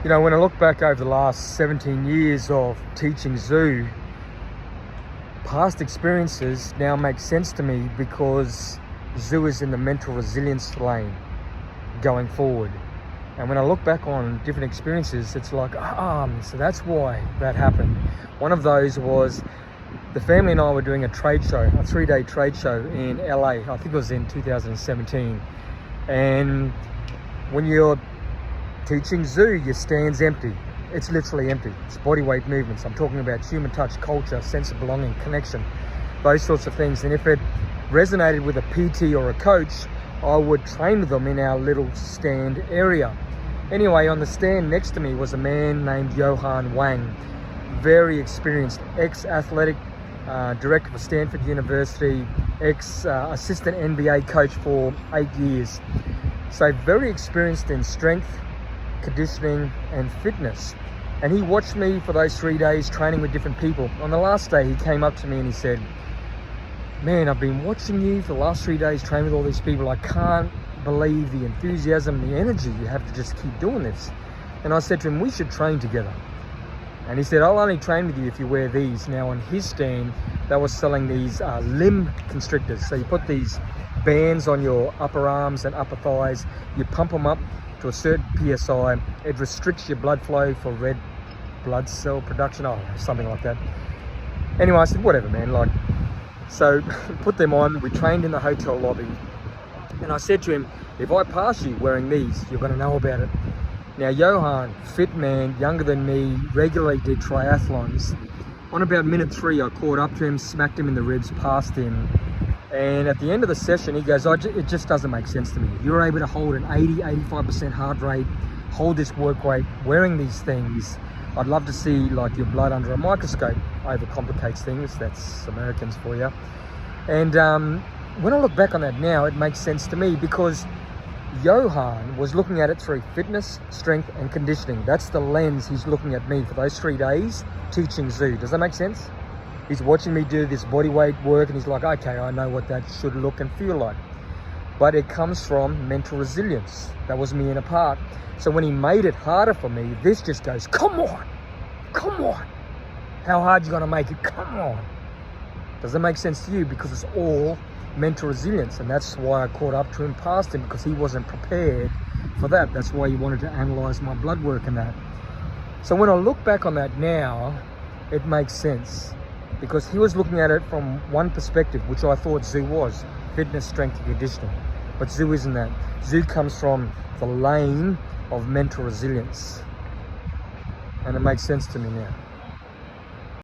You know, when I look back over the last 17 years of teaching zoo, past experiences now make sense to me because zoo is in the mental resilience lane going forward. And when I look back on different experiences, it's like, so that's why that happened. One of those was the family and I were doing a trade show, a 3-day trade show in LA. I think it was in 2017. And when you're teaching zoo, your stand's empty. It's literally empty. It's body weight movements. I'm talking about human touch, culture, sense of belonging, connection, those sorts of things. And if it resonated with a PT or a coach, I would train with them in our little stand area. Anyway, on the stand next to me was a man named Johan Wang, very experienced, ex-athletic director for Stanford University, ex-assistant NBA coach for 8 years. So very experienced in strength, conditioning and fitness. And he watched me for those 3 days training with different people. On the last day, he came up to me and he said, "Man, I've been watching you for the last 3 days training with all these people. I can't believe the enthusiasm, the energy you have to just keep doing this." And I said to him, "We should train together." And he said, "I'll only train with you if you wear these." Now on his stand, they were selling these limb constrictors. So you put these bands on your upper arms and upper thighs, you pump them up to a certain PSI, it restricts your blood flow for red blood cell production, something like that. Anyway, I said, whatever, man, so put them on. We trained in the hotel lobby. And I said to him, if I pass you wearing these, you're gonna know about it. Now, Johan, fit man, younger than me, regularly did triathlons. On about minute 3, I caught up to him, smacked him in the ribs, passed him. And at the end of the session, he goes, it just doesn't make sense to me. You're able to hold an 80-85% heart rate, hold this work rate, wearing these things. I'd love to see your blood under a microscope. Overcomplicates things. That's Americans for you. And when I look back on that now, it makes sense to me because Johan was looking at it through fitness, strength and conditioning. That's the lens he's looking at me for those 3 days teaching zoo. Does that make sense? He's watching me do this body weight work and he's like, okay, I know what that should look and feel like. But it comes from mental resilience. That was me in a part. So when he made it harder for me, this just goes, come on. How hard you gonna make it? Come on. Does that make sense to you? Because it's all mental resilience. And that's why I caught up to him, past him, because he wasn't prepared for that. That's why he wanted to analyze my blood work and that. So when I look back on that now, it makes sense. Because he was looking at it from one perspective, which I thought zoo was, fitness, strength and conditioning. But zoo isn't that. Zoo comes from the lane of mental resilience. And it makes sense to me now.